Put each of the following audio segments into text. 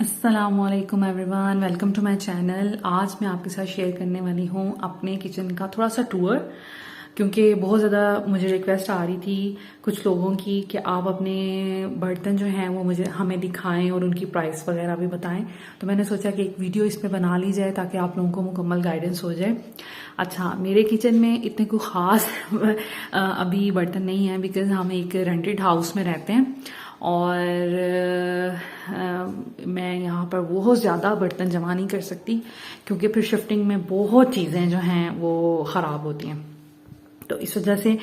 अस्सलामुअलैकुम everyone, welcome to my channel. आज मैं आपके साथ शेयर करने वाली हूँ अपने किचन का थोड़ा सा टूर, क्योंकि बहुत ज़्यादा मुझे रिक्वेस्ट आ रही थी कुछ लोगों की कि आप अपने बर्तन जो हैं वो मुझे हमें दिखाएं और उनकी प्राइस वगैरह भी बताएं। तो मैंने सोचा कि एक वीडियो इस पे बना ली जाए ताकि आप लोगों को मुकम्मल गाइडेंस हो जाए। अच्छा, मेरे किचन में इतने कोई ख़ास अभी बर्तन नहीं है, बिकॉज हम एक रेंटेड हाउस में रहते हैं और मैं यहाँ पर बहुत ज़्यादा बर्तन जमा नहीं कर सकती, क्योंकि फिर शिफ्टिंग में बहुत चीज़ें जो हैं वो ख़राब होती हैं। तो इस वजह से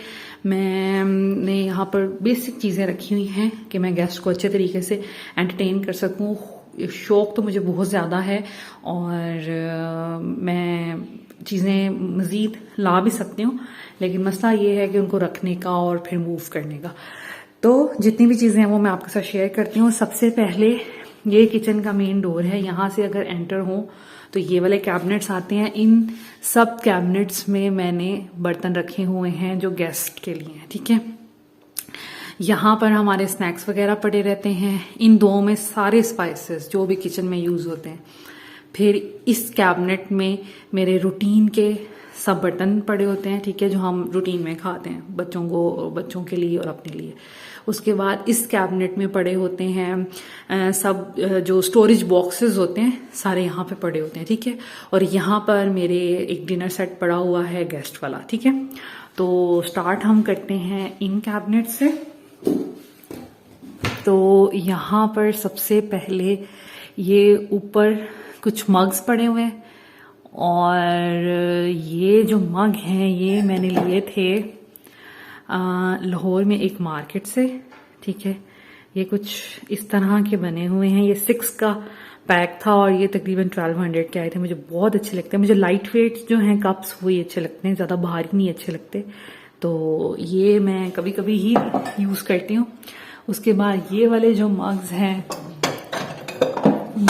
मैंने यहाँ पर बेसिक चीज़ें रखी हुई हैं कि मैं गेस्ट को अच्छे तरीके से एंटरटेन कर सकूँ। शौक तो मुझे बहुत ज़्यादा है और मैं चीज़ें मज़ीद ला भी सकती हूँ, लेकिन मसला ये है कि उनको रखने का और फिर मूव करने का। तो जितनी भी चीज़ें हैं वो मैं आपके साथ शेयर करती हूँ। सबसे पहले ये किचन का मेन डोर है। यहाँ से अगर एंटर हो तो ये वाले कैबिनेट्स आते हैं। इन सब कैबिनेट्स में मैंने बर्तन रखे हुए हैं जो गेस्ट के लिए हैं, ठीक है। यहाँ पर हमारे स्नैक्स वगैरह पड़े रहते हैं। इन दो में सारे स्पाइसेस जो भी किचन में यूज़ होते हैं। फिर इस कैबिनेट में मेरे रूटीन के सब बर्तन पड़े होते हैं, ठीक है, जो हम रूटीन में खाते हैं बच्चों के लिए और अपने लिए। उसके बाद इस कैबिनेट में पड़े होते हैं सब जो स्टोरेज बॉक्सेस होते हैं, सारे यहाँ पे पड़े होते हैं, ठीक है। और यहाँ पर मेरे एक डिनर सेट पड़ा हुआ है गेस्ट वाला, ठीक है। तो स्टार्ट हम करते हैं इन कैबिनेट से। तो यहाँ पर सबसे पहले ये ऊपर कुछ मग्स पड़े हुए हैं, और ये जो मग हैं ये मैंने लिए थे लाहौर में एक मार्केट से, ठीक है। ये कुछ इस तरह के बने हुए हैं। ये 6 का पैक था और ये तकरीबन 1200 के आए थे। मुझे बहुत अच्छे लगते हैं। मुझे लाइट वेट जो हैं कप्स वही अच्छे लगते हैं, ज़्यादा भारी नहीं अच्छे लगते। तो ये मैं कभी कभी ही यूज़ करती हूँ। उसके बाद ये वाले जो मग्स हैं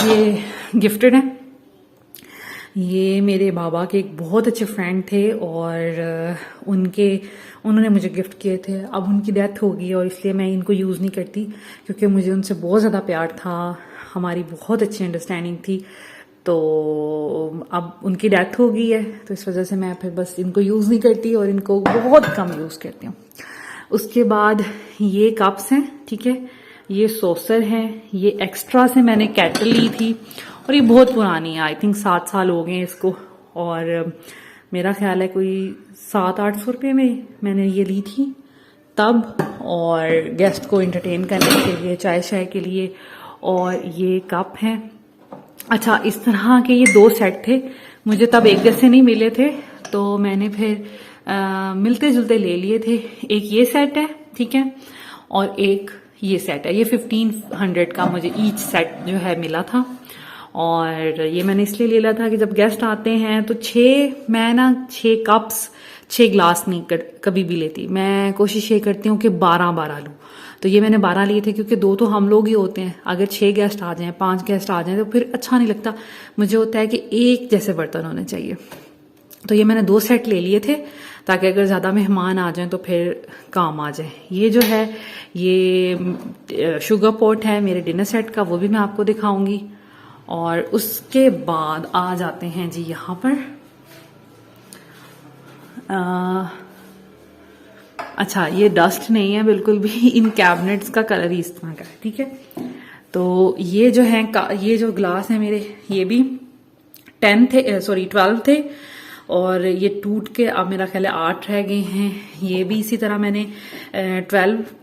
ये गिफ्टेड हैं। ये मेरे बाबा के एक बहुत अच्छे फ्रेंड थे और उन्होंने मुझे गिफ्ट किए थे। अब उनकी डेथ हो गई और इसलिए मैं इनको यूज़ नहीं करती, क्योंकि मुझे उनसे बहुत ज़्यादा प्यार था, हमारी बहुत अच्छी अंडरस्टैंडिंग थी। तो अब उनकी डेथ हो गई है, तो इस वजह से मैं फिर बस इनको यूज़ नहीं करती और इनको बहुत कम यूज़ करती हूँ। उसके बाद ये कप्स हैं, ठीक है। ये सॉसर है। ये एक्स्ट्रा से मैंने केटल ली थी और ये बहुत पुरानी है। आई थिंक 7 साल हो गए हैं इसको, और मेरा ख्याल है कोई 700-800 रुपये में मैंने ये ली थी तब, और गेस्ट को एंटरटेन करने के लिए, चाय शाय के लिए। और ये कप हैं। अच्छा, इस तरह के ये 2 सेट थे। मुझे तब एक जैसे नहीं मिले थे, तो मैंने फिर मिलते जुलते ले लिए थे। एक ये सेट है, ठीक है, और एक ये सेट है। ये 1500 का मुझे ईच सेट जो है मिला था। और ये मैंने इसलिए ले लिया था कि जब गेस्ट आते हैं तो 6 कप्स 6 ग्लास नहीं कभी भी लेती। मैं कोशिश ये करती हूँ कि 12 लूँ। तो ये मैंने 12 लिए थे, क्योंकि 2 तो हम लोग ही होते हैं। अगर 6 गेस्ट आ जाएं, 5 गेस्ट आ जाएं तो फिर अच्छा नहीं लगता। मुझे होता है कि एक जैसे बर्तन होने चाहिए। तो ये मैंने 2 सेट ले लिए थे ताकि अगर ज़्यादा मेहमान आ जाएं तो फिर काम आ जाए। ये जो है ये शुगर पॉट है मेरे डिनर सेट का, वो भी मैं आपको दिखाऊंगी। और उसके बाद आ जाते हैं जी यहाँ पर अच्छा, ये डस्ट नहीं है बिल्कुल भी, इन कैबिनेट्स का कलर ही इस तरह का है, ठीक है। तो ये जो है ये जो ग्लास है मेरे, ये भी 12 थे और ये टूट के अब मेरा ख्याल है 8 रह गए हैं। ये भी इसी तरह मैंने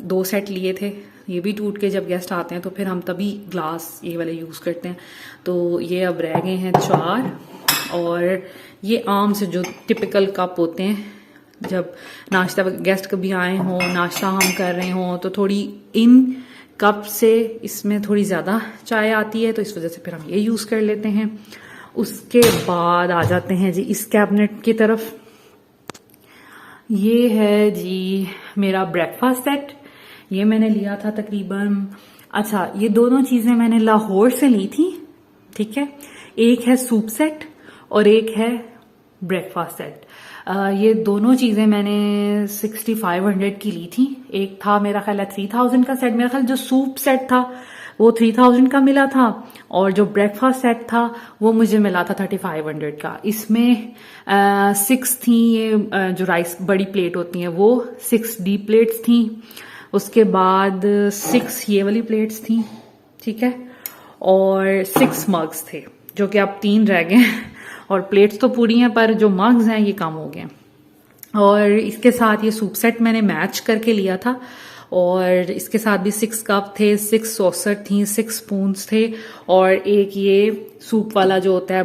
2 सेट लिए थे। ये भी टूट के जब गेस्ट आते हैं तो फिर हम तभी ग्लास ये वाले यूज़ करते हैं। तो ये अब रह गए हैं 4। और ये आम से जो टिपिकल कप होते हैं, जब नाश्ता गेस्ट कभी आए हों, नाश्ता हम कर रहे हों, तो थोड़ी इन कप से इसमें थोड़ी ज़्यादा चाय आती है, तो इस वजह से फिर हम ये यूज़ कर लेते हैं। उसके बाद आ जाते हैं जी इस कैबिनेट की तरफ। ये है जी मेरा ब्रेकफास्ट सेट। ये मैंने लिया था तकरीबन, अच्छा, ये दोनों चीज़ें मैंने लाहौर से ली थी, ठीक है। एक है सूप सेट और एक है ब्रेकफास्ट सेट। ये दोनों चीज़ें मैंने 6500 की ली थी। एक था मेरा ख्याल है 3000 का सेट। मेरा ख्याल जो सूप सेट था वो 3000 का मिला था, और जो ब्रेकफास्ट सेट था वो मुझे मिला था 3500 का। इसमें 6 थी ये जो राइस बड़ी प्लेट होती हैं वो 6 डीप प्लेट्स थी, उसके बाद 6 ये वाली प्लेट्स थी, ठीक है, और 6 मग्स थे, जो कि अब 3 रह गए और प्लेट्स तो पूरी हैं पर जो मग्स हैं ये कम हो गए। और इसके साथ ये सूप सेट मैंने मैच करके लिया था, और इसके साथ भी 6 कप थे, 6 सॉसर थी, 6 स्पून्स थे, और एक ये सूप वाला जो होता है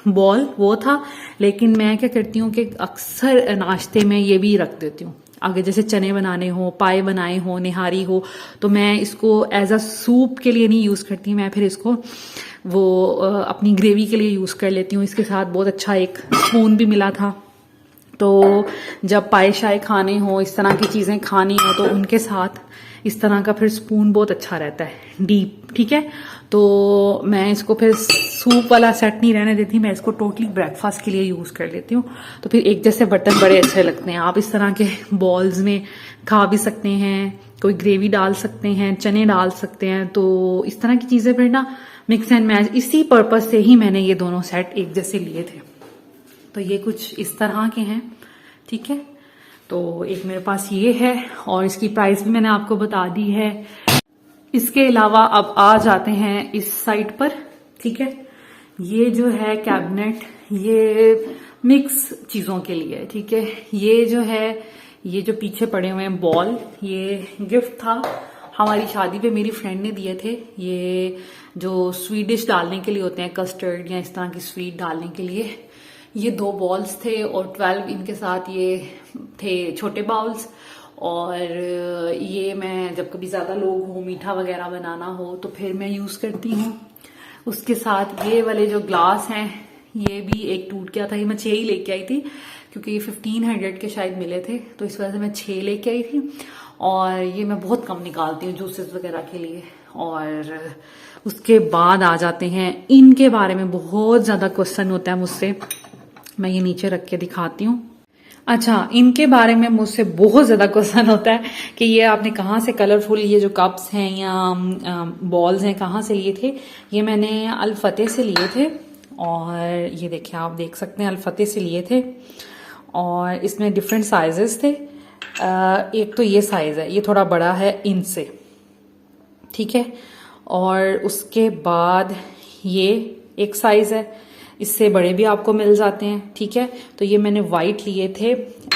बॉल वो था। लेकिन मैं क्या करती हूँ कि अक्सर नाश्ते में ये भी रख देती हूँ, आगे जैसे चने बनाने हो, पाए बनाए हो, निहारी हो, तो मैं इसको एज अ सूप के लिए नहीं यूज करती, मैं फिर इसको वो अपनी ग्रेवी के लिए यूज कर लेती हूँ। इसके साथ बहुत अच्छा एक स्पून भी मिला था, तो जब पाए शाए खाने हो, इस तरह की चीजें खानी हो, तो उनके साथ इस तरह का फिर स्पून बहुत अच्छा रहता है, डीप, ठीक है। तो मैं इसको फिर सूप वाला सेट नहीं रहने देती, मैं इसको टोटली ब्रेकफास्ट के लिए यूज कर लेती हूँ। तो फिर एक जैसे बर्तन बड़े अच्छे लगते हैं। आप इस तरह के बॉल्स में खा भी सकते हैं, कोई ग्रेवी डाल सकते हैं, चने डाल सकते हैं, तो इस तरह की चीजें फिर ना मिक्स एंड मैच, इसी पर्पज से ही मैंने ये दोनों सेट एक जैसे लिए थे। तो ये कुछ इस तरह के हैं, ठीक है। तो एक मेरे पास ये है, और इसकी प्राइस भी मैंने आपको बता दी है। इसके अलावा अब आ जाते हैं इस साइड पर, ठीक है। ये जो है कैबिनेट, ये मिक्स चीजों के लिए है, ठीक है। ये जो है, ये जो पीछे पड़े हुए हैं बॉल, ये गिफ्ट था हमारी शादी पे, मेरी फ्रेंड ने दिए थे। ये जो स्वीट डिश डालने के लिए होते हैं, कस्टर्ड या इस तरह की स्वीट डालने के लिए, ये 2 बॉल्स थे, और 12 इनके साथ ये थे छोटे बाउल्स। और ये मैं जब कभी ज्यादा लोग हो, मीठा वगैरह बनाना हो, तो फिर मैं यूज करती हूँ। उसके साथ ये वाले जो ग्लास हैं, ये भी एक टूट गया था, ये मैं 6 ही लेके आई थी, क्योंकि ये 1500 के शायद मिले थे, तो इस वजह से मैं 6 लेके आई थी। और ये मैं बहुत कम निकालती हूँ जूसेस वगैरह के लिए। और उसके बाद आ जाते हैं, इनके बारे में बहुत ज्यादा क्वेश्चन होता है मुझसे, मैं ये नीचे रख के दिखाती हूँ। अच्छा, इनके बारे में मुझसे बहुत ज्यादा क्वेश्चन होता है कि ये आपने कहाँ से कलरफुल ये जो कप्स हैं या बॉल्स हैं कहाँ से लिए थे। ये मैंने अल फतेह से लिए थे, और ये देखिए आप देख सकते हैं अल फतेह से लिए थे, और इसमें डिफरेंट साइजेस थे। एक तो ये साइज है, ये थोड़ा बड़ा है इनसे, ठीक है। और उसके बाद ये एक साइज है, इससे बड़े भी आपको मिल जाते हैं, ठीक है। तो ये मैंने वाइट लिए थे।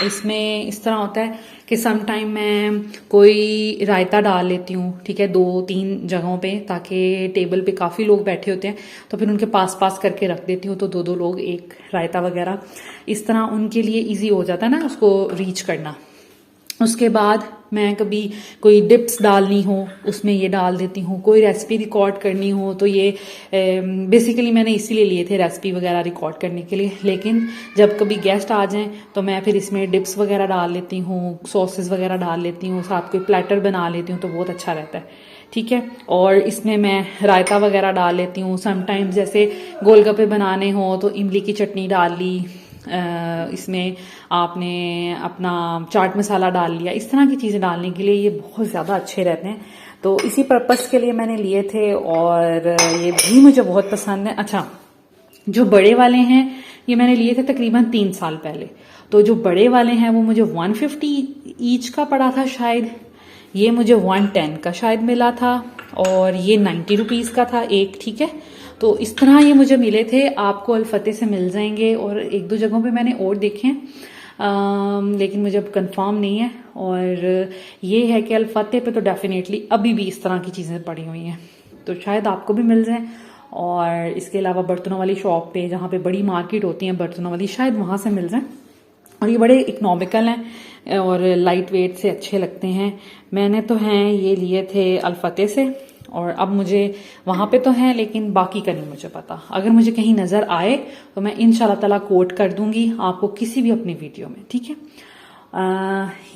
इसमें इस तरह होता है कि सम टाइम मैं कोई रायता डाल लेती हूँ, ठीक है, 2-3 जगहों पे, ताकि टेबल पे काफी लोग बैठे होते हैं, तो फिर उनके पास पास करके रख देती हूँ, तो 2-2 लोग एक रायता वगैरह, इस तरह उनके लिए इजी हो जाता है ना उसको रीच करना। उसके बाद मैं कभी कोई डिप्स डालनी हो उसमें ये डाल देती हूँ, कोई रेसिपी रिकॉर्ड करनी हो, तो ये बेसिकली मैंने इसीलिए लिए थे रेसिपी वगैरह रिकॉर्ड करने के लिए। लेकिन जब कभी गेस्ट आ जाएं तो मैं फिर इसमें डिप्स वगैरह डाल लेती हूँ, सॉसेस वगैरह डाल लेती हूँ, साथ कोई प्लेटर बना लेती हूँ, तो बहुत अच्छा रहता है, ठीक है। और इसमें मैं रायता वगैरह डाल लेती हूँ। समटाइम्स जैसे गोलगप्पे बनाने हो तो इमली की चटनी डाल ली, इसमें आपने अपना चाट मसाला डाल लिया, इस तरह की चीजें डालने के लिए ये बहुत ज्यादा अच्छे रहते हैं। तो इसी पर्पस के लिए मैंने लिए थे, और ये भी मुझे बहुत पसंद है। अच्छा, जो बड़े वाले हैं ये मैंने लिए थे तकरीबन 3 साल पहले, तो जो बड़े वाले हैं वो मुझे 150 ईच का पड़ा था शायद, ये मुझे 110 का शायद मिला था, और ये 90 रुपीज का था एक, ठीक है। तो इस तरह ये मुझे मिले थे, आपको अल फतेह से मिल जाएंगे, और 1-2 जगहों पे मैंने और देखे हैं, लेकिन मुझे अब कंफर्म नहीं है। और ये है कि अल फतेह पे तो डेफिनेटली अभी भी इस तरह की चीजें पड़ी हुई हैं, तो शायद आपको भी मिल जाए। और इसके अलावा बर्तनों वाली शॉप पे, जहाँ पे बड़ी मार्केट होती है बर्तनों वाली, शायद वहां से मिल जाए। और ये बड़े इकोनॉमिकल हैं और लाइट वेट से अच्छे लगते हैं। मैंने तो हैं ये लिए थे अल फतेह से, और अब मुझे वहां पे तो हैं, लेकिन बाकी का नहीं मुझे पता। अगर मुझे कहीं नजर आए तो मैं इंशाल्लाह ताला कोट कर दूंगी आपको किसी भी अपनी वीडियो में, ठीक है।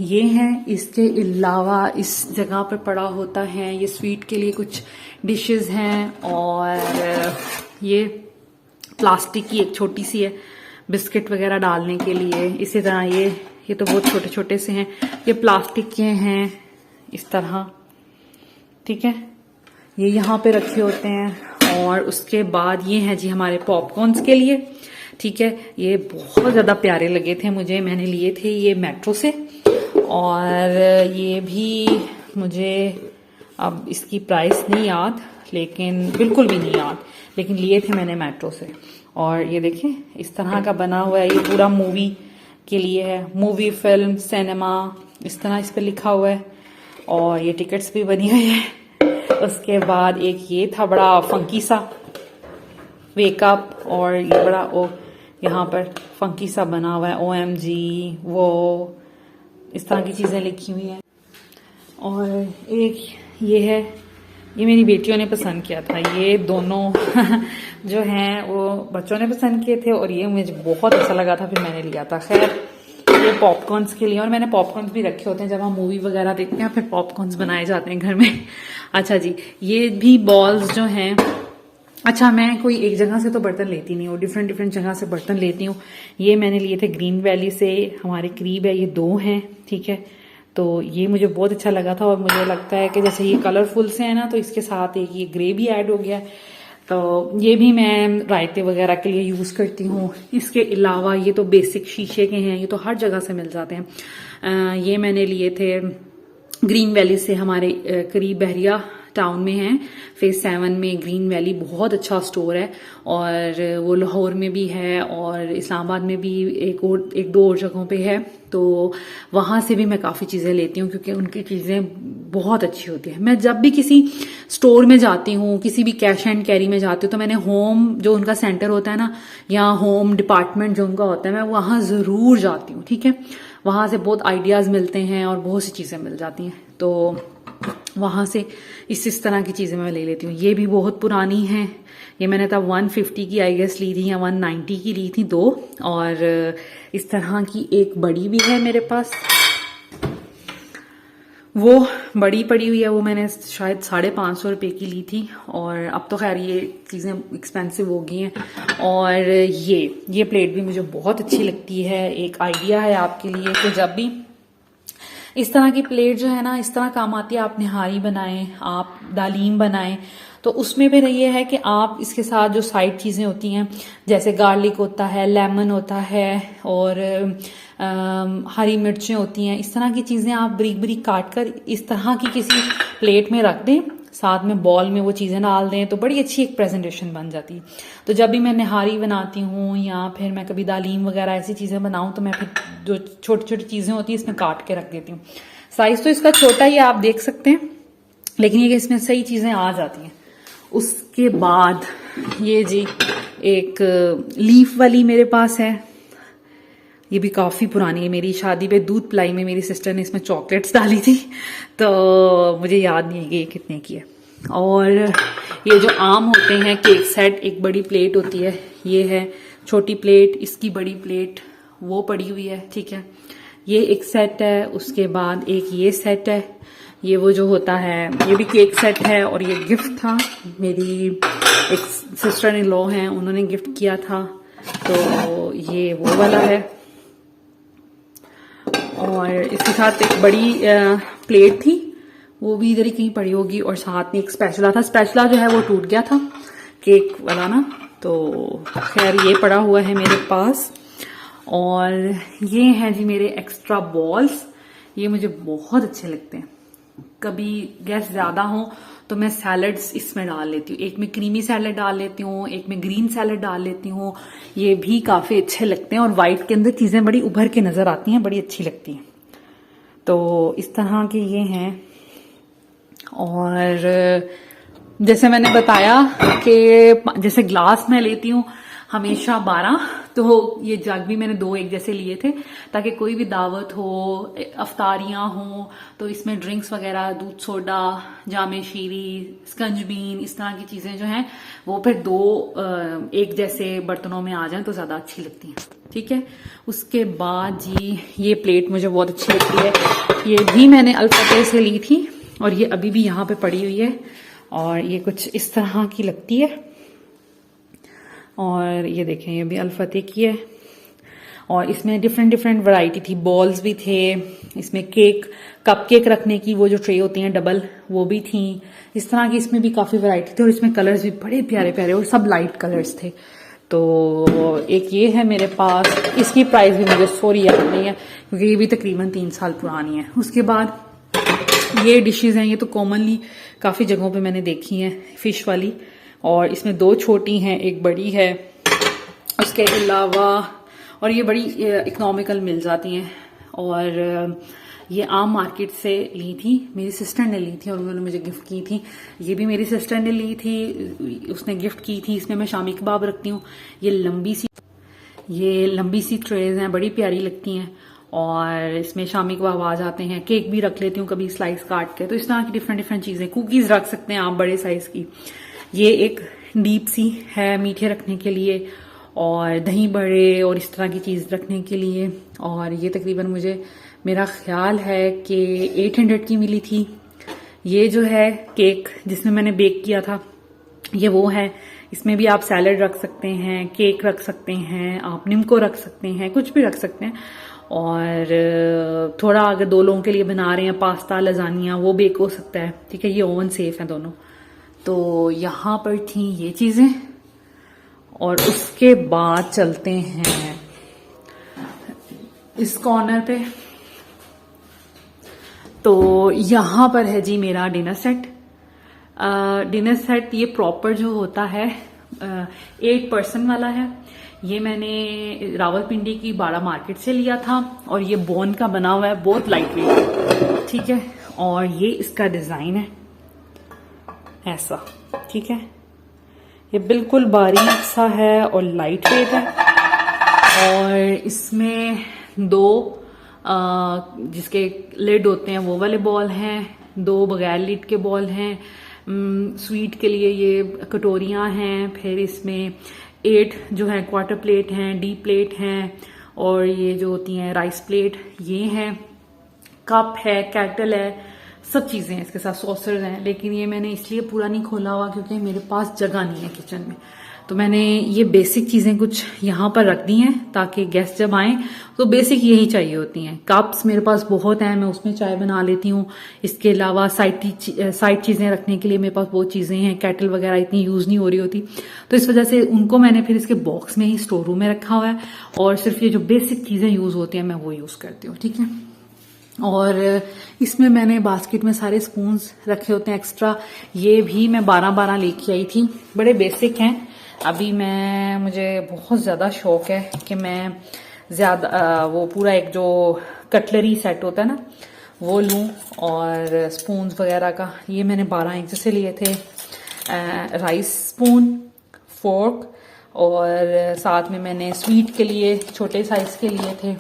ये है। इसके अलावा इस जगह पे पड़ा होता है, ये स्वीट के लिए कुछ डिशेस हैं, और ये प्लास्टिक की एक छोटी सी है बिस्किट वगैरह डालने के लिए। इसी तरह ये तो बहुत छोटे छोटे से हैं, ये प्लास्टिक के हैं इस तरह, ठीक है। ये यहाँ पे रखे होते हैं। और उसके बाद ये हैं जी हमारे पॉपकॉर्न्स के लिए, ठीक है। ये बहुत ज़्यादा प्यारे लगे थे मुझे, मैंने लिए थे ये मेट्रो से। और ये भी मुझे अब इसकी प्राइस नहीं याद, लेकिन बिल्कुल भी नहीं याद, लेकिन लिए थे मैंने मेट्रो से। और ये देखें इस तरह का बना हुआ है, ये पूरा मूवी के लिए है, मूवी फिल्म सिनेमा इस तरह इस पर लिखा हुआ है। और ये टिकट्स भी बनी हुई है। उसके बाद एक ये था बड़ा फंकी सा वेकअप, और ये बड़ा यहाँ पर फंकी सा बना हुआ है OMG, वो इस तरह की चीज़ें लिखी हुई हैं। और एक ये है, ये मेरी बेटियों ने पसंद किया था, ये दोनों जो हैं वो बच्चों ने पसंद किए थे और ये मुझे बहुत अच्छा लगा था, फिर मैंने लिया था। खैर ये पॉपकॉर्न्स के लिए, और मैंने पॉपकॉर्न्स भी रखे होते हैं जब हम मूवी वगैरह देखते हैं, फिर पॉपकॉर्न्स बनाए जाते हैं घर में। अच्छा जी, ये भी बॉल्स जो हैं, अच्छा मैं कोई एक जगह से तो बर्तन लेती नहीं हूँ, डिफरेंट डिफरेंट जगह से बर्तन लेती हूँ। ये मैंने लिए थे ग्रीन वैली से, हमारे करीब है, ये 2 हैं, ठीक है। तो ये मुझे बहुत अच्छा लगा था, और मुझे लगता है कि जैसे ये कलरफुल से है ना, तो इसके साथ एक ये ग्रे भी ऐड हो गया है, तो ये भी मैं रायते वगैरह के लिए यूज़ करती हूँ। इसके अलावा ये तो बेसिक शीशे के हैं, ये तो हर जगह से मिल जाते हैं। ये मैंने लिए थे ग्रीन वैली से, हमारे करीब बहरिया टाउन में है, फेज 7 में ग्रीन वैली बहुत अच्छा स्टोर है। और वो लाहौर में भी है और इस्लामाबाद में भी एक दो और जगहों पे है, तो वहां से भी मैं काफ़ी चीज़ें लेती हूँ क्योंकि उनकी चीज़ें बहुत अच्छी होती है। मैं जब भी किसी स्टोर में जाती हूँ, किसी भी कैश एंड कैरी में जाती हूँ, तो मैंने होम जो उनका सेंटर होता है ना, या होम डिपार्टमेंट जो उनका होता है, मैं वहाँ ज़रूर जाती हूँ, ठीक है। वहाँ से बहुत आइडियाज़ मिलते हैं और बहुत सी चीज़ें मिल जाती हैं, तो वहां से इस तरह की चीजें मैं ले लेती हूँ। ये भी बहुत पुरानी है, ये मैंने तब 150 की आई गेस ली थी या 190 की ली थी 2। और इस तरह की एक बड़ी भी है मेरे पास, वो बड़ी पड़ी हुई है, वो मैंने शायद 550 रुपए की ली थी, और अब तो खैर ये चीज़ें एक्सपेंसिव हो गई हैं। और ये प्लेट भी मुझे बहुत अच्छी लगती है। एक आइडिया है आपके लिए कि जब भी इस तरह की प्लेट जो है ना, इस तरह काम आती है, आप निहारी बनाएं, आप दालीम बनाएं, तो उसमें फिर ये है कि आप इसके साथ जो साइड चीज़ें होती हैं, जैसे गार्लिक होता है, लेमन होता है, और हरी मिर्चें होती हैं, इस तरह की चीज़ें आप बारीक बारीक काट कर इस तरह की किसी प्लेट में रख दें, साथ में बॉल में वो चीज़ें डाल दें, तो बड़ी अच्छी एक प्रेजेंटेशन बन जाती है। तो जब भी मैं निहारी बनाती हूँ या फिर मैं कभी दालीम वगैरह ऐसी चीज़ें बनाऊँ, तो मैं फिर जो छोटी छोटी चीज़ें होती हैं इसमें काट के रख देती हूँ। साइज़ तो इसका छोटा ही आप देख सकते हैं, लेकिन ये कि इसमें सही चीज़ें आ जाती हैं। उसके बाद ये जी एक लीफ वाली मेरे पास है, ये भी काफ़ी पुरानी है, मेरी शादी पे दूध पिलाई में मेरी सिस्टर ने इसमें चॉकलेट्स डाली थी, तो मुझे याद नहीं है कि ये कितने की है। और ये जो आम होते हैं केक सेट, एक बड़ी प्लेट होती है, ये है छोटी प्लेट, इसकी बड़ी प्लेट वो पड़ी हुई है, ठीक है। ये एक सेट है, उसके बाद एक ये सेट है, ये वो जो होता है, ये भी केक सेट है, और ये गिफ्ट था, मेरी एक सिस्टर इन लॉ हैं, उन्होंने गिफ्ट किया था, तो ये वो वाला है। और इसके साथ एक बड़ी प्लेट थी, वो भी इधर ही कहीं पड़ी होगी, और साथ में एक स्पैचुला था। स्पैचुला जो है वो टूट गया था, केक वाला ना, तो खैर ये पड़ा हुआ है मेरे पास। और ये हैं जी मेरे एक्स्ट्रा बॉल्स, ये मुझे बहुत अच्छे लगते हैं। कभी गेस्ट ज्यादा हो तो मैं सैलड्स इसमें डाल लेती हूँ, एक में क्रीमी सैलड डाल लेती हूँ, एक में ग्रीन सैलड डाल लेती हूँ, ये भी काफी अच्छे लगते हैं, और वाइट के अंदर चीजें बड़ी उभर के नजर आती हैं, बड़ी अच्छी लगती हैं। तो इस तरह के ये हैं। और जैसे मैंने बताया कि जैसे ग्लास में लेती हूँ हमेशा 12, तो ये जग भी मैंने 2 एक जैसे लिए थे, ताकि कोई भी दावत हो, अफ्तारियां हो, तो इसमें ड्रिंक्स वगैरह, दूध सोडा, जामे शीरी, स्कंजबीन, इस तरह की चीजें जो हैं वो फिर 2 एक जैसे बर्तनों में आ जाएं तो ज्यादा अच्छी लगती हैं, ठीक है। उसके बाद जी ये प्लेट मुझे बहुत अच्छी लगती है, ये भी मैंने अल्फतेह से ली थी, और ये अभी भी यहाँ पे पड़ी हुई है, और ये कुछ इस तरह की लगती है। और ये देखें, ये भी अल्फतेह की है, और इसमें डिफरेंट डिफरेंट वैरायटी थी, बॉल्स भी थे, इसमें केक कप केक रखने की वो जो ट्रे होती हैं डबल, वो भी थी। इस तरह की इसमें भी काफी वैरायटी थी और इसमें कलर्स भी बड़े प्यारे प्यारे और सब लाइट कलर्स थे। तो एक ये है मेरे पास, इसकी प्राइस भी मुझे सॉरी याद नहीं है क्योंकि ये भी तकरीबन 3 साल पुरानी है। उसके बाद ये डिशेज हैं, ये तो कॉमनली काफी जगहों पे मैंने देखी हैं, फिश वाली, और इसमें 2 छोटी हैं एक बड़ी है। उसके अलावा और ये बड़ी इकोनॉमिकल मिल जाती हैं और ये आम मार्केट से ली थी, मेरी सिस्टर ने ली थी और उन्होंने मुझे गिफ्ट की थी। ये भी मेरी सिस्टर ने ली थी, उसने गिफ्ट की थी। इसमें मैं शामी कबाब रखती हूँ। ये लंबी सी ट्रेज हैं, बड़ी प्यारी लगती हैं और इसमें शामी कबाब आ जाते हैं। केक भी रख लेती हूँ कभी स्लाइस काट के। तो इस तरह की डिफरेंट डिफरेंट चीजें, कुकीज रख सकते हैं आप बड़े साइज की। ये एक डीप सी है मीठे रखने के लिए और दही बड़े और इस तरह की चीज रखने के लिए। और ये तकरीबन मुझे मेरा ख्याल है कि 800 की मिली थी। ये जो है केक जिसमें मैंने बेक किया था, ये वो है। इसमें भी आप सैलड रख सकते हैं, केक रख सकते हैं, आप निम्को रख सकते हैं, कुछ भी रख सकते हैं। और थोड़ा अगर 2 लोगों के लिए बना रहे हैं, पास्ता लजानिया, वो बेक हो सकता है। ठीक है, ये ओवन सेफ है दोनों। तो यहाँ पर थी ये चीजें और उसके बाद चलते हैं इस कॉर्नर पे। तो यहाँ पर है जी मेरा डिनर सेट। डिनर सेट ये प्रॉपर जो होता है 8 पर्सन वाला है। ये मैंने रावलपिंडी की बाड़ा मार्केट से लिया था और ये बोन का बना हुआ है, बहुत लाइट वेट। ठीक है, और ये इसका डिजाइन है ऐसा। ठीक है, ये बिल्कुल बारीक सा है और लाइट वेट है। और इसमें 2 जिसके लिड होते हैं वो वाले बॉल हैं, 2 बगैर लिड के बॉल हैं। स्वीट के लिए ये कटोरियां हैं। फिर इसमें 8 जो है क्वार्टर प्लेट हैं, डी प्लेट हैं और ये जो होती हैं राइस प्लेट ये हैं। कप है, कैटल है, सब चीजें हैं इसके साथ, सॉसर्स हैं। लेकिन ये मैंने इसलिए पूरा नहीं खोला हुआ क्योंकि मेरे पास जगह नहीं है किचन में। तो मैंने ये बेसिक चीजें कुछ यहाँ पर रख दी हैं ताकि गेस्ट जब आए तो बेसिक यही चाहिए होती हैं। कप्स मेरे पास बहुत हैं, मैं उसमें चाय बना लेती हूँ। इसके अलावा साइड चीजें रखने के लिए मेरे पास बहुत चीजें हैं। कैटल वगैरह इतनी यूज नहीं हो रही होती, तो इस वजह से उनको मैंने फिर इसके बॉक्स में ही स्टोर रूम में रखा हुआ है और सिर्फ ये जो बेसिक चीजें यूज होती हैं मैं वो यूज करती हूँ। ठीक है, और इसमें मैंने बास्केट में सारे स्पून्स रखे होते हैं एक्स्ट्रा। ये भी मैं 12 लेके आई थी, बड़े बेसिक हैं। अभी मुझे बहुत ज्यादा शौक है कि मैं ज्यादा वो पूरा एक जो कटलरी सेट होता है ना वो लूं और स्पून्स वगैरह का। ये मैंने 12 एक जैसे लिए थे। राइस स्पून, फोर्क और साथ में मैंने स्वीट के लिए छोटे साइज के लिए थे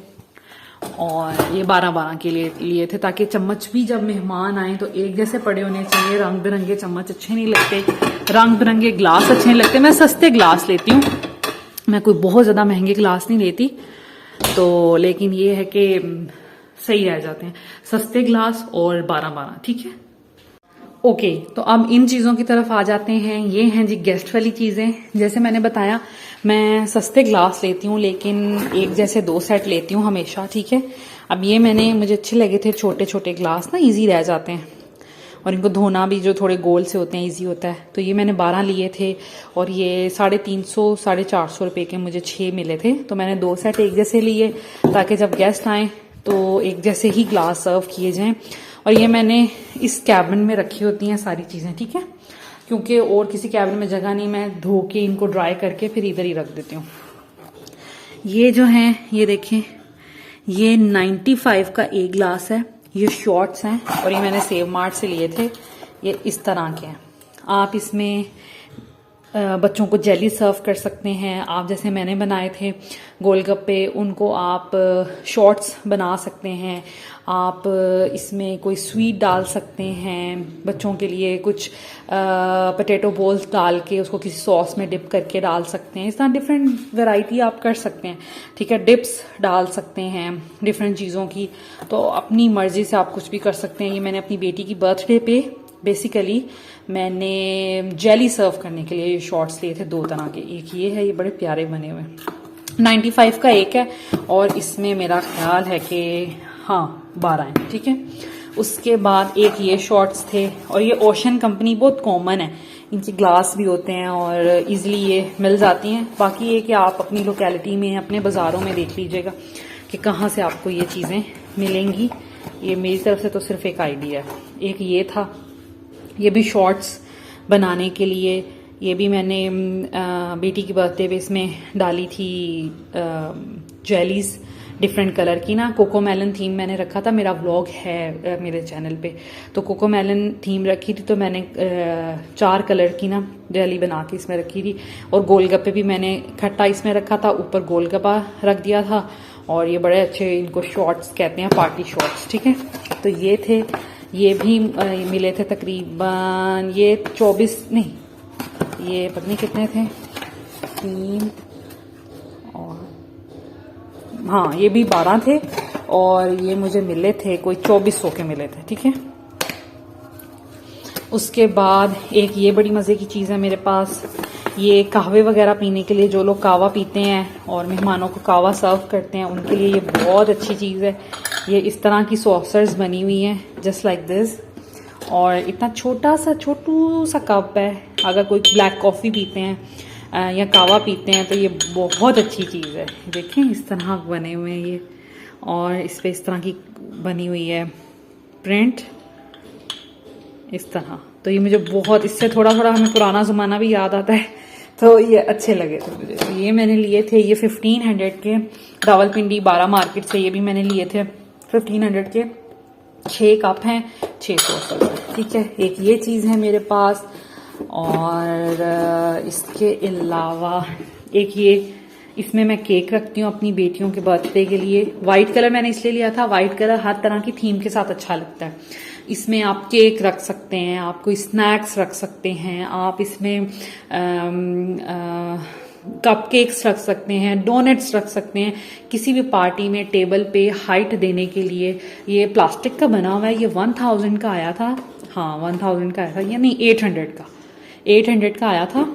और ये 12 के लिए थे ताकि चम्मच भी जब मेहमान आए तो एक जैसे पड़े होने चाहिए। रंग बिरंगे चम्मच अच्छे नहीं लगते, रंग बिरंगे ग्लास अच्छे नहीं लगते। मैं सस्ते ग्लास लेती हूँ, मैं कोई बहुत ज्यादा महंगे ग्लास नहीं लेती। तो लेकिन ये है कि सही रह जाते हैं सस्ते ग्लास और 12। ठीक है, ओके, तो अब इन चीजों की तरफ आ जाते हैं। ये हैं जी गेस्ट वाली चीजें। जैसे मैंने बताया मैं सस्ते ग्लास लेती हूँ लेकिन एक जैसे 2 सेट लेती हूँ हमेशा। ठीक है, अब ये मुझे अच्छे लगे थे, छोटे छोटे ग्लास ना इजी रह जाते हैं और इनको धोना भी जो थोड़े गोल से होते हैं इजी होता है। तो ये मैंने 12 लिए थे और ये 350 450 रुपए के मुझे 6 मिले थे। तो मैंने 2 सेट एक जैसे लिए ताकि जब गेस्ट आए तो एक जैसे ही ग्लास सर्व किए जाएं। और ये मैंने इस कैबिन में रखी होती हैं सारी चीजें। ठीक है, क्योंकि और किसी कैबिन में जगह नहीं, मैं धो के इनको ड्राई करके फिर इधर ही रख देती हूँ। ये जो है ये देखें, ये 95 का एक ग्लास है। ये शॉर्ट्स हैं और ये मैंने सेव मार्ट से लिए थे। ये इस तरह के हैं। आप इसमें बच्चों को जेली सर्व कर सकते हैं। आप जैसे मैंने बनाए थे गोलगप्पे, उनको आप शॉर्ट्स बना सकते हैं। आप इसमें कोई स्वीट डाल सकते हैं बच्चों के लिए, कुछ पोटैटो बॉल्स डाल के उसको किसी सॉस में डिप करके डाल सकते हैं। इस तरह डिफरेंट वैरायटी आप कर सकते हैं। ठीक है, डिप्स डाल सकते हैं डिफरेंट चीज़ों की। तो अपनी मर्जी से आप कुछ भी कर सकते हैं। ये मैंने अपनी बेटी की बर्थडे पे बेसिकली मैंने जेली सर्व करने के लिए ये शॉर्ट्स लिए थे 2 तरह के। एक ये है, ये बड़े प्यारे बने हुए। 95 का एक है, और इसमें मेरा ख्याल है कि हाँ 12 हैं, ठीक है। उसके बाद एक ये शॉर्ट्स थे, और ये ओशन कंपनी बहुत कॉमन है, इनके ग्लास भी होते हैं और इजीली ये मिल जाती हैं। बाकी ये कि आप अपनी लोकेलिटी में, अपने बाज़ारों में देख लीजिएगा कि कहाँ से आपको ये चीज़ें मिलेंगी। ये मेरी तरफ से तो सिर्फ एक आइडिया है। एक ये था, ये भी शॉर्ट्स बनाने के लिए, ये भी मैंने बेटी की बर्थडे पे इसमें डाली थी जेलीज डिफरेंट कलर की ना। कोको मेलन थीम मैंने रखा था, मेरा व्लॉग है मेरे चैनल पे, तो कोको मेलन थीम रखी थी, तो मैंने 4 कलर की ना जेली बना के इसमें रखी थी। और गोलगप्पे भी मैंने खट्टा इसमें रखा था, ऊपर गोलगप्पा रख दिया था। और ये बड़े अच्छे, इनको शॉर्ट्स कहते हैं, पार्टी शॉर्ट्स, ठीक है। तो ये थे, ये भी मिले थे तकरीबन, ये 24 नहीं, ये पता नहीं कितने थे, 3 और हाँ ये भी 12 थे, और ये मुझे मिले थे कोई 2400 के मिले थे, ठीक है। उसके बाद एक ये बड़ी मज़े की चीज़ है मेरे पास, ये कहवे वगैरह पीने के लिए, जो लोग कहवा पीते हैं और मेहमानों को कहवा सर्व करते हैं, उनके लिए ये बहुत अच्छी चीज़ है। ये इस तरह की सॉसर्स बनी हुई हैं, जस्ट लाइक दिस, और इतना छोटा सा छोटू सा कप है। अगर कोई ब्लैक कॉफ़ी पीते हैं या कहवा पीते हैं तो ये बहुत अच्छी चीज़ है। देखें इस तरह बने हुए हैं ये, और इस पे इस तरह की बनी हुई है प्रिंट इस तरह। तो ये मुझे बहुत, इससे थोड़ा थोड़ा हमें पुराना ज़माना भी याद आता है, तो ये अच्छे लगे थे मुझे। तो ये मैंने लिए थे, ये 1500 के, रावलपिंडी 12 मार्केट से ये भी मैंने लिए थे 1500 के। 6 कप हैं, 600 रुपये, ठीक है। एक ये चीज़ है मेरे पास, और इसके अलावा एक ये, इसमें मैं केक रखती हूँ अपनी बेटियों के बर्थडे के लिए। वाइट कलर मैंने इसलिए लिया था, वाइट कलर हर तरह की थीम के साथ अच्छा लगता है। इसमें आप केक रख सकते हैं, आप कोई स्नैक्स रख सकते हैं, आप इसमें कप केक्स रख सकते हैं, डोनट्स रख सकते हैं। किसी भी पार्टी में टेबल पे हाइट देने के लिए, ये प्लास्टिक का बना हुआ है, ये 1000 का आया था, हाँ 1000 का आया था, ये नहीं 800 का आया था।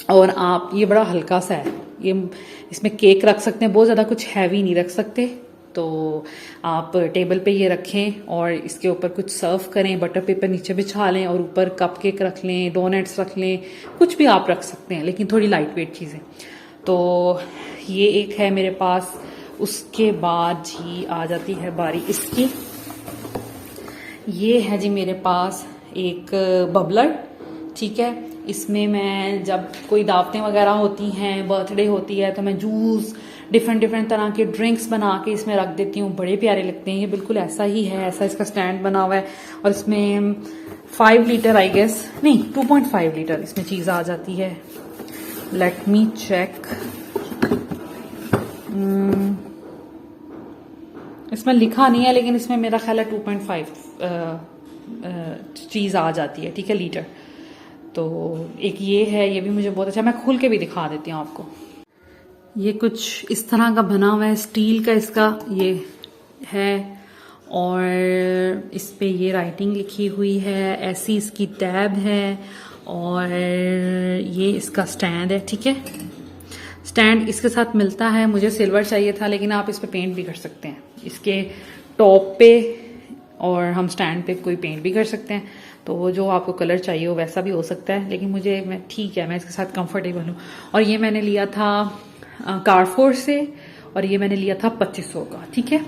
और आप, ये बड़ा हल्का सा है, ये इसमें केक रख सकते हैं, बहुत ज़्यादा कुछ हैवी नहीं रख सकते। तो आप टेबल पे ये रखें और इसके ऊपर कुछ सर्व करें, बटर पेपर नीचे बिछा लें और ऊपर कप केक रख लें, डोनट्स रख लें, कुछ भी आप रख सकते हैं, लेकिन थोड़ी लाइट वेट चीज़ें। तो ये एक है मेरे पास। उसके बाद जी आ जाती है बारी इसकी। ये है जी मेरे पास एक बबलर, ठीक है। इसमें मैं जब कोई दावतें वगैरह होती हैं, बर्थडे होती है, तो मैं जूस, डिफरेंट तरह के ड्रिंक्स बना के इसमें रख देती हूँ, बड़े प्यारे लगते हैं। ये बिल्कुल ऐसा ही है, ऐसा इसका स्टैंड बना हुआ है, और इसमें 5 लीटर आई गेस, नहीं 2.5 लीटर इसमें चीज़ आ जाती है। लेट मी चेक, इसमें लिखा नहीं है, लेकिन इसमें मेरा ख्याल है 2.5 चीज़ आ जाती है, ठीक है, लीटर। तो एक ये है, ये भी मुझे बहुत अच्छा, मैं खोल के भी दिखा देती हूँ आपको। ये कुछ इस तरह का बना हुआ है, स्टील का इसका ये है, और इस पे ये राइटिंग लिखी हुई है, ऐसी इसकी टैब है, और ये इसका स्टैंड है, ठीक है। स्टैंड इसके साथ मिलता है, मुझे सिल्वर चाहिए था, लेकिन आप इस पे पेंट भी कर सकते हैं, इसके टॉप पे, और हम स्टैंड पे कोई पेंट भी कर सकते हैं। तो जो आपको कलर चाहिए हो वैसा भी हो सकता है, लेकिन मुझे, मैं ठीक है, मैं इसके साथ कंफर्टेबल हूँ। और ये मैंने लिया था कारफोर से, और ये मैंने लिया था 2500 का, ठीक है,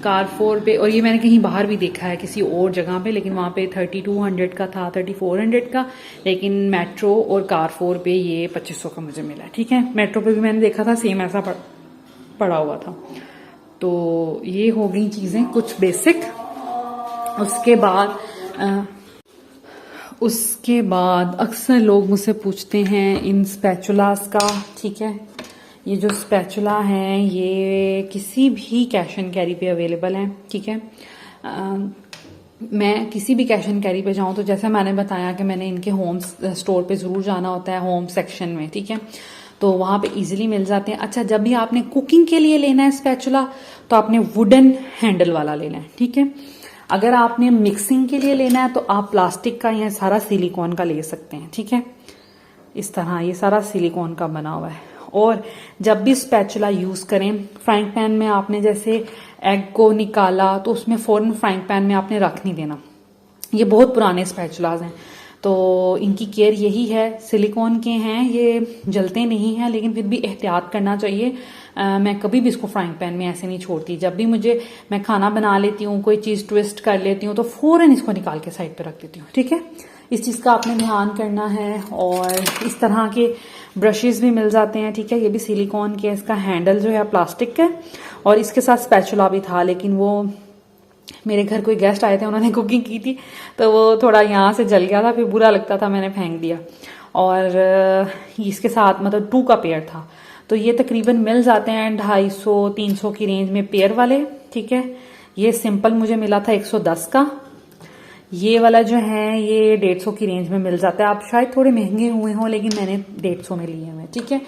कारफोर पे। और ये मैंने कहीं बाहर भी देखा है किसी और जगह पे, लेकिन वहाँ पे 3200 का था, 3400 का, लेकिन मेट्रो और कारफोर पे ये 2500 का मुझे मिला, ठीक है। मेट्रो पे भी मैंने देखा था, सेम ऐसा पड़ा हुआ था। तो ये हो गई चीज़ें कुछ बेसिक। उसके बाद अक्सर लोग मुझसे पूछते हैं इन स्पैचुलास का, ठीक है। ये जो स्पैचुला हैं ये किसी भी कैश एंड कैरी पे अवेलेबल हैं, ठीक है। मैं किसी भी कैश एंड कैरी पे जाऊँ तो जैसे मैंने बताया कि मैंने इनके होम स्टोर पे ज़रूर जाना होता है, होम सेक्शन में, ठीक है, तो वहाँ पे इजीली मिल जाते हैं। अच्छा, जब भी आपने कुकिंग के लिए लेना है स्पैचुला, तो आपने वुडन हैंडल वाला लेना है, ठीक है। अगर आपने मिक्सिंग के लिए लेना है तो आप प्लास्टिक का या सारा सिलिकॉन का ले सकते हैं, ठीक है। इस तरह ये सारा सिलिकॉन का बना हुआ है। और जब भी स्पैचुला यूज करें, फ्राइंग पैन में आपने जैसे एग को निकाला तो उसमें फौरन फ्राइंग पैन में आपने रख नहीं देना। ये बहुत पुराने स्पैचुलाज हैं तो इनकी केयर यही है। सिलिकॉन के हैं, ये जलते नहीं हैं लेकिन फिर भी एहतियात करना चाहिए। मैं कभी भी इसको फ्राइंग पैन में ऐसे नहीं छोड़ती। जब भी मैं खाना बना लेती हूँ, कोई चीज ट्विस्ट कर लेती हूँ तो फौरन इसको निकाल के साइड पे रख देती हूँ। ठीक है, इस चीज का आपने ध्यान करना है। और इस तरह के ब्रशेस भी मिल जाते हैं। ठीक है, ये भी सिलिकॉन के, इसका हैंडल जो है प्लास्टिक का और इसके साथ स्पैचुला भी था, लेकिन वो मेरे घर कोई गेस्ट आए थे, उन्होंने कुकिंग की थी तो वो थोड़ा यहाँ से जल गया था, फिर बुरा लगता था, मैंने फेंक दिया। और इसके साथ मतलब 2 का पेयर था तो ये तकरीबन मिल जाते हैं 250-300 की रेंज में पेयर वाले। ठीक है, ये सिंपल मुझे मिला था 110 का। ये वाला जो है ये 150 की रेंज में मिल जाता है। आप शायद थोड़े महंगे हुए हों लेकिन मैंने 150 में लिए हुए। ठीक है,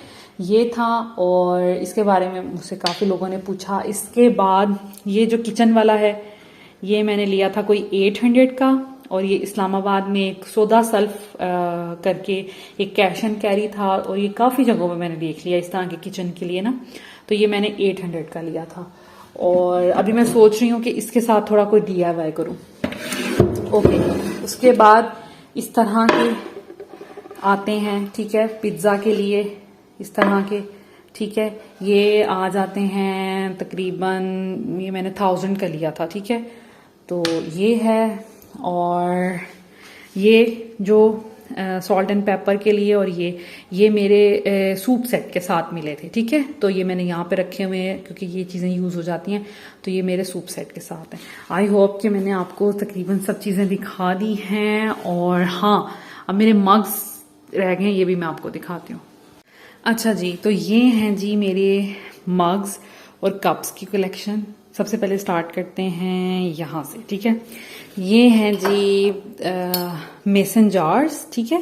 ये था और इसके बारे में मुझसे काफ़ी लोगों ने पूछा। इसके बाद ये जो किचन वाला है ये मैंने लिया था कोई 800 का और ये इस्लामाबाद में एक सौदा सल्फ करके एक कैश एंड कैरी था और ये काफ़ी जगहों पे मैंने देख लिया इस तरह के किचन के लिए ना, तो ये मैंने 800 का लिया था। और अभी मैं सोच रही हूँ कि इसके साथ थोड़ा कोई DIY करूँ। ओके, उसके बाद इस तरह के आते हैं। ठीक है, पिज्ज़ा के लिए इस तरह के। ठीक है, ये आ जाते हैं तकरीबन, ये मैंने 1000 का लिया था। ठीक है, तो ये है। और ये जो सॉल्ट एंड पेपर के लिए और ये मेरे सूप सेट के साथ मिले थे। ठीक है, तो ये मैंने यहाँ पे रखे हुए हैं क्योंकि ये चीज़ें यूज़ हो जाती हैं, तो ये मेरे सूप सेट के साथ हैं। आई होप कि मैंने आपको तकरीबन सब चीज़ें दिखा दी हैं। और हाँ, अब मेरे मग्स रह गए हैं, ये भी मैं आपको दिखाती हूँ। अच्छा जी, तो ये हैं जी मेरे मग्स और कप्स की कलेक्शन। सबसे पहले स्टार्ट करते हैं यहाँ से। ठीक है, ये हैं जी मेसन जार्स। ठीक है,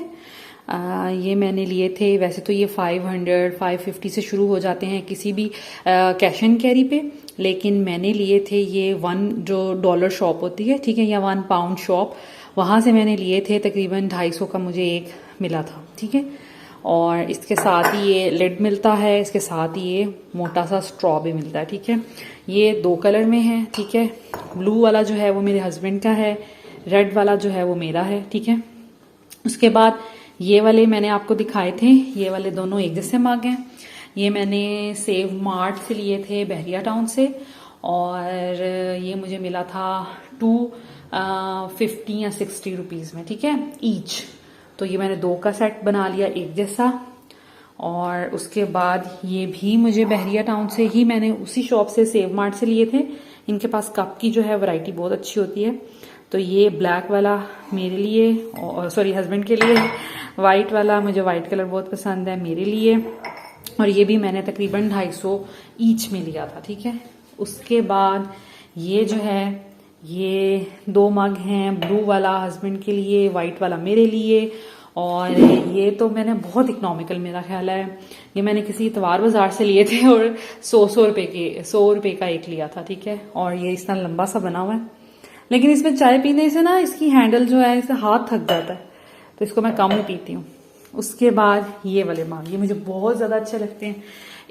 ये मैंने लिए थे। वैसे तो ये 500-550 से शुरू हो जाते हैं किसी भी कैश एंड कैरी पे, लेकिन मैंने लिए थे ये $1 शॉप होती है। ठीक है, या £1 शॉप, वहाँ से मैंने लिए थे। तकरीबन 250 का मुझे एक मिला था। ठीक है, और इसके साथ ही ये लिड मिलता है, इसके साथ ही ये मोटा सा स्ट्रॉ भी मिलता है। ठीक है, ये 2 कलर में है। ठीक है, ब्लू वाला जो है वो मेरे हस्बैंड का है, रेड वाला जो है वो मेरा है। ठीक है, उसके बाद ये वाले मैंने आपको दिखाए थे, ये वाले दोनों एक जैसे मग हैं। ये मैंने सेव मार्ट से लिए थे, बहरिया टाउन से, और ये मुझे मिला था 250 या 60 रुपीज में। ठीक है, ईच। तो ये मैंने 2 का सेट बना लिया एक जैसा। और उसके बाद ये भी मुझे बहरिया टाउन से ही, मैंने उसी शॉप से, सेव मार्ट से लिए थे। इनके पास कप की जो है वैरायटी बहुत अच्छी होती है। तो ये ब्लैक वाला मेरे लिए, और सॉरी हस्बैंड के लिए, वाइट वाला, मुझे वाइट कलर बहुत पसंद है, मेरे लिए। और ये भी मैंने तकरीबन 250 ईच में लिया था। ठीक है, उसके बाद ये जो है ये 2 मग हैं, ब्लू वाला हस्बैंड के लिए, वाइट वाला मेरे लिए। और ये तो मैंने बहुत इकोनॉमिकल, मेरा ख्याल है ये मैंने किसी इतवार बाजार से लिए थे और 100 रुपए का एक लिया था। ठीक है, और ये इस तरह लंबा सा बना हुआ है, लेकिन इसमें चाय पीने से ना इसकी हैंडल जो है इससे हाथ थक जाता है, तो इसको मैं कम ही पीती हूँ। उसके बाद ये वाले मग, ये मुझे बहुत ज्यादा अच्छे लगते हैं।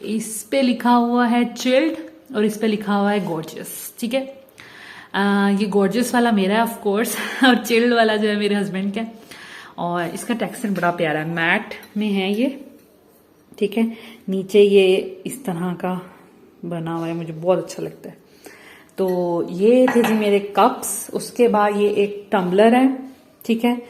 इस पे लिखा हुआ है चिल्ड और इस पे लिखा हुआ है गॉर्जियस। ठीक है, ये गॉर्जियस वाला मेरा है ऑफ कोर्स और चिल्ड वाला जो है मेरे हस्बैंड का। और इसका टेक्सचर बड़ा प्यारा है, मैट में है ये। ठीक है, नीचे ये इस तरह का बना हुआ है, मुझे बहुत अच्छा लगता है। तो ये थे जी मेरे कप्स। उसके बाद ये एक टम्बलर है। ठीक है,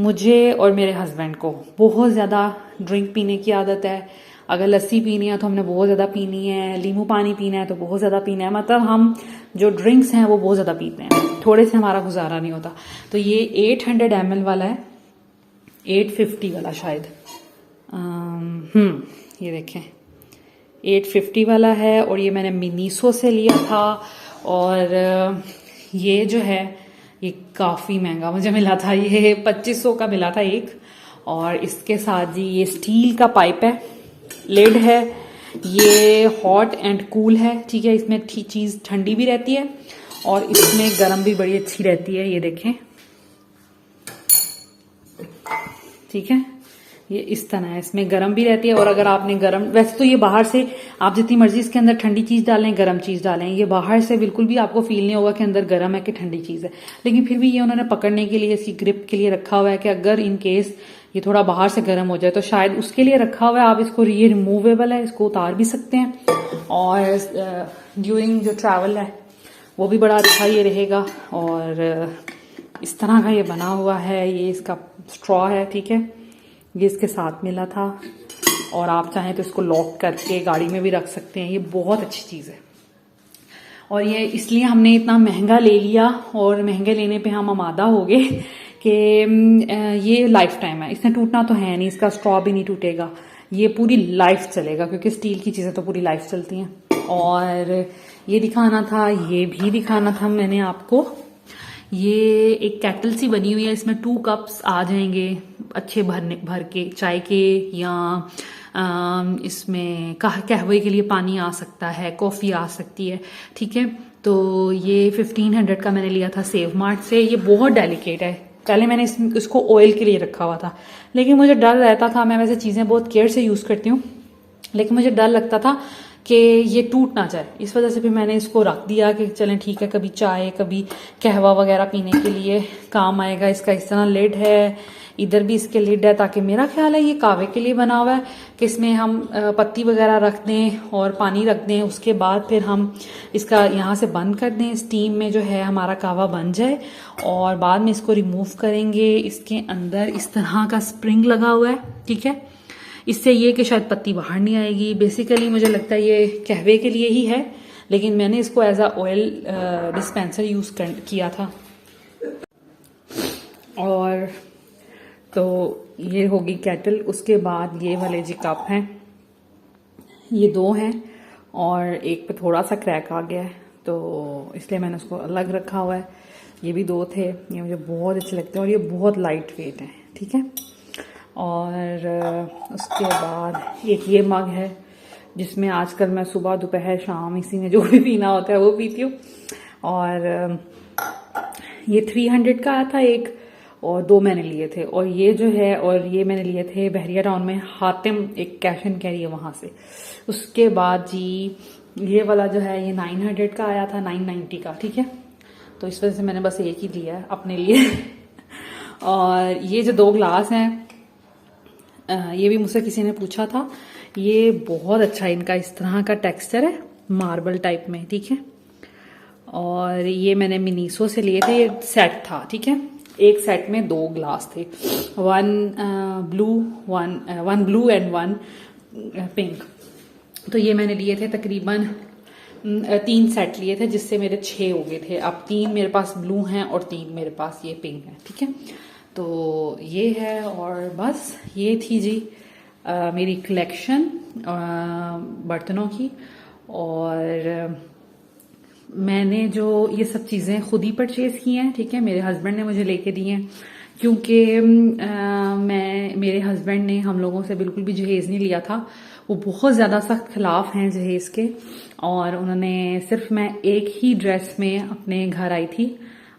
मुझे और मेरे हस्बैंड को बहुत ज़्यादा ड्रिंक पीने की आदत है। अगर लस्सी पीनी है तो हमने बहुत ज़्यादा पीनी है, नींबू पानी पीना है तो बहुत ज़्यादा पीना है, मतलब हम जो ड्रिंक्स हैं वो बहुत ज़्यादा पीते हैं, थोड़े से हमारा गुजारा नहीं होता। तो ये 800 ml वाला है, 850 वाला शायद, ये देखें 850 वाला है। और ये मैंने मिनीसो से लिया था। और ये जो है ये काफ़ी महंगा मुझे मिला था, ये 2500 का मिला था एक। और इसके साथ जी ये स्टील का पाइप है, लिड है, ये हॉट एंड कूल है। ठीक है, इसमें चीज़ ठंडी भी रहती है और इसमें गर्म भी बड़ी अच्छी रहती है, ये देखें। ठीक है, ये इस तरह है, इसमें गर्म भी रहती है। और अगर आपने गर्म, वैसे तो ये बाहर से आप जितनी मर्जी इसके अंदर ठंडी चीज डालें, गर्म चीज डालें, ये बाहर से बिल्कुल भी आपको फील नहीं होगा कि अंदर गर्म है कि ठंडी चीज है। लेकिन फिर भी ये उन्होंने पकड़ने के लिए, इसकी ग्रिप के लिए रखा हुआ है कि अगर इन केस ये थोड़ा बाहर से गर्म हो जाए तो शायद उसके लिए रखा हुआ है। आप इसको, ये रिमूवेबल है, इसको उतार भी सकते हैं। और ड्यूरिंग जो ट्रैवल है वो भी बड़ा अच्छा ये रहेगा। और इस तरह का ये बना हुआ है, ये इसका स्ट्रॉ है, ठीक है, ये इसके साथ मिला था। और आप चाहें तो इसको लॉक करके गाड़ी में भी रख सकते हैं, ये बहुत अच्छी चीज़ है। और ये इसलिए हमने इतना महंगा ले लिया, और महंगे लेने पे हम आमादा हो गए कि ये लाइफ टाइम है, इसने टूटना तो है नहीं, इसका स्ट्रॉ भी नहीं टूटेगा, ये पूरी लाइफ चलेगा, क्योंकि स्टील की चीज़ें तो पूरी लाइफ चलती हैं। और ये दिखाना था, ये भी दिखाना था मैंने आपको। ये एक केटल सी बनी हुई है, इसमें 2 कप्स आ जाएंगे अच्छे भर के चाय के, या इसमें कहवे के लिए पानी आ सकता है, कॉफ़ी आ सकती है, ठीक है। तो ये 1500 का मैंने लिया था सेव मार्ट से। ये बहुत डेलिकेट है, पहले मैंने इसको ऑयल के लिए रखा हुआ था, लेकिन मुझे डर रहता था, मैं वैसे चीज़ें बहुत केयर से यूज़ करती हूँ, लेकिन मुझे डर लगता था कि ये टूट ना जाए, इस वजह से फिर मैंने इसको रख दिया कि चलें ठीक है, कभी चाय कभी कहवा वगैरह पीने के लिए काम आएगा। इसका इस तरह लिड है, इधर भी इसके लिड है, ताकि मेरा ख्याल है ये कहवे के लिए बना हुआ है कि इसमें हम पत्ती वगैरह रख दें और पानी रख दें, उसके बाद फिर हम इसका यहाँ से बंद कर दें, स्टीम में जो है हमारा कहवा बन जाए, और बाद में इसको रिमूव करेंगे। इसके अंदर इस तरह का स्प्रिंग लगा हुआ है, ठीक है, इससे ये कि शायद पत्ती बाहर नहीं आएगी। बेसिकली मुझे लगता है ये कहवे के लिए ही है, लेकिन मैंने इसको as a oil dispenser use किया था। और तो ये होगी केटल। उसके बाद ये वाले जी कप हैं, ये 2 हैं, और एक पे थोड़ा सा क्रैक आ गया है, तो इसलिए मैंने उसको अलग रखा हुआ है। ये भी 2 थे, ये मुझे बहुत अच्छे लगते हैं, और ये बहुत लाइट वेट हैं, ठीक है। और उसके बाद एक ये मग है, जिसमें आजकल मैं सुबह दोपहर शाम इसी में जो भी पीना होता है वो पीती हूँ। और ये 300 का आया था एक, और 2 मैंने लिए थे। और ये जो है, और ये मैंने लिए थे बहरिया टाउन में, हातिम एक कैश एंड कैरी है वहाँ से। उसके बाद जी ये वाला जो है, ये 900 का आया था, 990 का, ठीक है। तो इस वजह से मैंने बस एक ही लिया है अपने लिए। और ये जो 2 ग्लास हैं, ये भी मुझसे किसी ने पूछा था, ये बहुत अच्छा इनका इस तरह का टेक्सचर है, मार्बल टाइप में, ठीक है। और ये मैंने मिनीसो से लिए थे, ये सेट था, ठीक है। एक सेट में 2 ग्लास थे, 1 ब्लू एंड 1 पिंक। तो ये मैंने लिए थे तकरीबन 3 सेट लिए थे, जिससे मेरे 6 हो गए थे। अब 3 मेरे पास ब्लू हैं और 3 मेरे पास ये पिंक है, ठीक है। तो ये है, और बस ये थी जी मेरी कलेक्शन बर्तनों की। और मैंने जो ये सब चीज़ें खुद ही परचेज की हैं, ठीक है, मेरे हस्बैंड ने मुझे लेके दी हैं, क्योंकि मेरे हस्बैंड ने हम लोगों से बिल्कुल भी जहेज़ नहीं लिया था, वो बहुत ज़्यादा सख्त खिलाफ हैं जहेज़ के। और उन्होंने सिर्फ, मैं एक ही ड्रेस में अपने घर आई थी,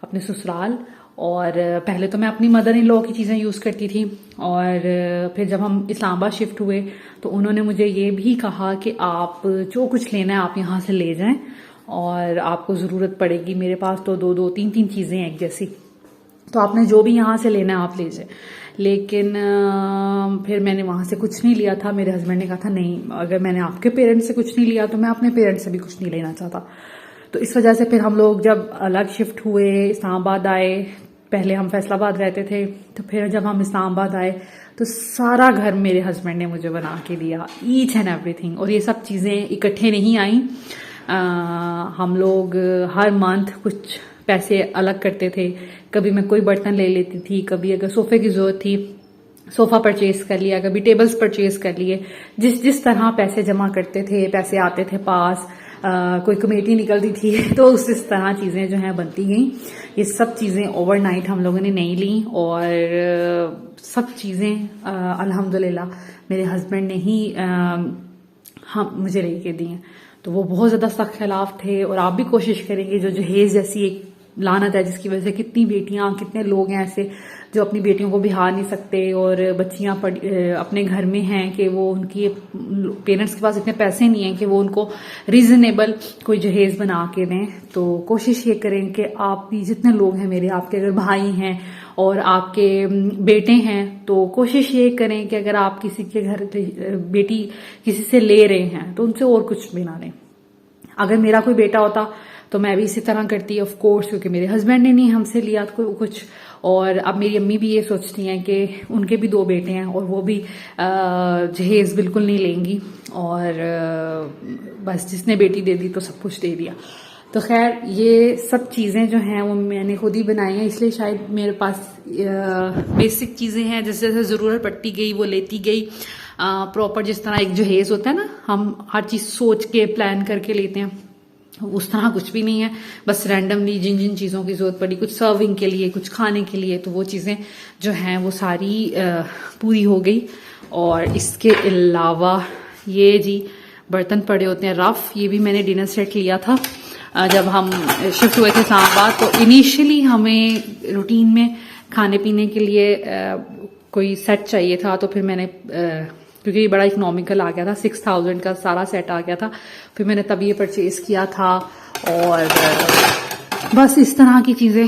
अपने ससुराल, और पहले तो मैं अपनी मदर इन लॉ की चीज़ें यूज़ करती थी, और फिर जब हम इस्लामाबाद शिफ्ट हुए तो उन्होंने मुझे ये भी कहा कि आप जो कुछ लेना है आप यहाँ से ले जाएं, और आपको ज़रूरत पड़ेगी, मेरे पास तो 2-2, 3-3 चीज़ें हैं एक जैसी, तो आपने जो भी यहाँ से लेना है आप ले जाए। लेकिन फिर मैंने वहाँ से कुछ नहीं लिया था। मेरे हस्बैंड ने कहा था नहीं, अगर मैंने आपके पेरेंट्स से कुछ नहीं लिया तो मैं अपने पेरेंट्स से भी कुछ नहीं लेना चाहता। तो इस वजह से फिर हम लोग जब अलग शिफ्ट हुए, इस्लामाबाद आए, पहले हम फैसलाबाद रहते थे, तो फिर जब हम इस्लामाबाद आए तो सारा घर मेरे हस्बैंड ने मुझे बना के दिया, ईच एंड एवरीथिंग। और ये सब चीज़ें इकट्ठे नहीं आई, हम लोग हर मंथ कुछ पैसे अलग करते थे। कभी मैं कोई बर्तन ले लेती थी, कभी अगर सोफे की जरूरत थी सोफा परचेज कर लिया, कभी टेबल्स परचेज कर लिए, जिस तरह पैसे जमा करते थे, पैसे आते थे पास, कोई कमेटी निकलती थी, तो उस तरह चीज़ें जो हैं बनती गई। ये सब चीज़ें ओवरनाइट हम लोगों ने नहीं ली, और सब चीज़ें अल्हम्दुलिल्लाह मेरे हस्बैंड ने ही हम मुझे लेके दी हैं। तो वो बहुत ज़्यादा सख्त खिलाफ थे। और आप भी कोशिश करेंगे जो जहेज़ जैसी एक लानत है जिसकी वजह से कितनी बेटियां, कितने लोग हैं ऐसे जो अपनी बेटियों को बिहार नहीं सकते, और बच्चियां अपने घर में हैं कि वो उनकी पेरेंट्स के पास इतने पैसे नहीं हैं कि वो उनको रीजनेबल कोई जहेज बना के दें। तो कोशिश ये करें कि आप भी, जितने लोग हैं मेरे, आपके अगर भाई हैं और आपके बेटे हैं, तो कोशिश ये करें कि अगर आप किसी के घर बेटी किसी से ले रहे हैं तो उनसे और कुछ भी ना लें। अगर मेरा कोई बेटा होता तो मैं भी इसी तरह करती ऑफ कोर्स, क्योंकि मेरे हस्बैंड ने नहीं हमसे लिया कुछ। और अब मेरी अम्मी भी ये सोचती हैं कि उनके भी 2 बेटे हैं और वो भी जहेज बिल्कुल नहीं लेंगी, और बस जिसने बेटी दे दी तो सब कुछ दे दिया। तो खैर ये सब चीज़ें जो हैं वो मैंने खुद ही बनाई हैं, इसलिए शायद मेरे पास बेसिक चीज़ें हैं, जैसे जैसे ज़रूरत पड़ती गई वो लेती गई। प्रॉपर जिस तरह एक जहेज होता है ना, हम हर चीज़ सोच के प्लान करके लेते हैं, उस तरह कुछ भी नहीं है। बस रैंडमली जिन जिन चीज़ों की जरूरत पड़ी, कुछ सर्विंग के लिए, कुछ खाने के लिए, तो वो चीज़ें जो हैं वो सारी पूरी हो गई। और इसके अलावा ये जी बर्तन पड़े होते हैं रफ, ये भी मैंने डिनर सेट लिया था जब हम शिफ्ट हुए थे इस्लामाबाद। तो इनिशियली हमें रूटीन में खाने पीने के लिए कोई सेट चाहिए था, तो फिर मैंने क्योंकि ये बड़ा इकोनॉमिकल आ गया था, 6000 का सारा सेट आ गया था, फिर मैंने तब ये परचेज किया था। और बस इस तरह की चीज़ें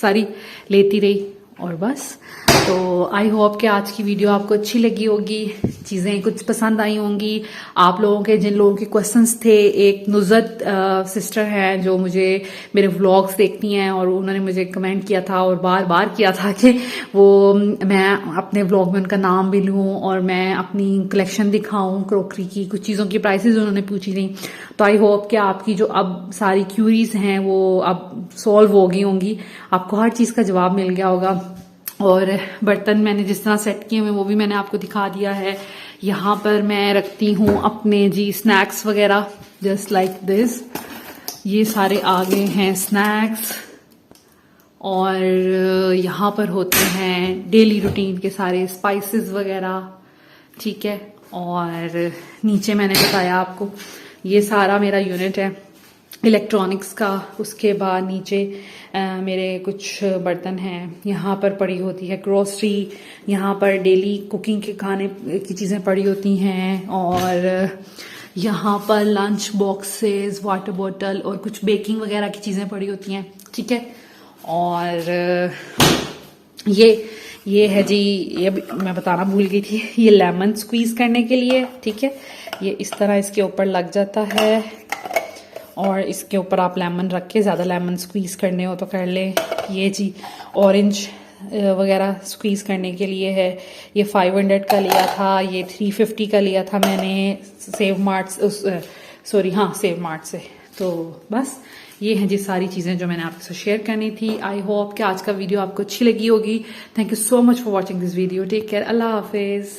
सारी लेती रही, और बस। तो आई होप कि आज की वीडियो आपको अच्छी लगी होगी, चीज़ें कुछ पसंद आई होंगी आप लोगों के। जिन लोगों के क्वेश्चंस थे, एक नुज़त सिस्टर हैं जो मुझे मेरे व्लॉग्स देखती हैं, और उन्होंने मुझे कमेंट किया था और बार बार किया था कि वो मैं अपने व्लॉग में उनका नाम भी लूँ और मैं अपनी कलेक्शन दिखाऊं क्रोकरी की। कुछ चीज़ों की प्राइसेस उन्होंने पूछी थी। तो आई होप कि आपकी जो अब सारी क्यूरीज हैं वो अब सॉल्व हो गई होंगी, आपको हर चीज़ का जवाब मिल गया होगा। और बर्तन मैंने जिस तरह सेट किए हुए वो भी मैंने आपको दिखा दिया है। यहाँ पर मैं रखती हूँ अपने जी स्नैक्स वगैरह, जस्ट लाइक दिस। ये सारे आ गए हैं स्नैक्स, और यहाँ पर होते हैं डेली रूटीन के सारे स्पाइसेस वगैरह, ठीक है। और नीचे मैंने बताया आपको ये सारा मेरा यूनिट है इलेक्ट्रॉनिक्स का। उसके बाद नीचे मेरे कुछ बर्तन हैं, यहाँ पर पड़ी होती है ग्रोसरी, यहाँ पर डेली कुकिंग के खाने की चीज़ें पड़ी होती हैं, और यहाँ पर लंच बॉक्सेस, वाटर बॉटल और कुछ बेकिंग वगैरह की चीज़ें पड़ी होती हैं, ठीक है। और ये है जी, ये मैं बताना भूल गई थी, ये लेमन स्क्वीज करने के लिए, ठीक है। ये इस तरह इसके ऊपर लग जाता है, और इसके ऊपर आप लेमन रख के, ज़्यादा लेमन स्क्वीज़ करने हो तो कर लें। ये जी ऑरेंज वगैरह स्क्वीज़ करने के लिए है। ये 500 का लिया था, ये 350 का लिया था मैंने सेव मार्ट से। तो बस ये हैं जी सारी चीज़ें जो मैंने आपके साथ शेयर करनी थी। आई होप कि आज का वीडियो आपको अच्छी लगी होगी। Thank you so much for watching this video. Take care, अल्लाह हाफिज़।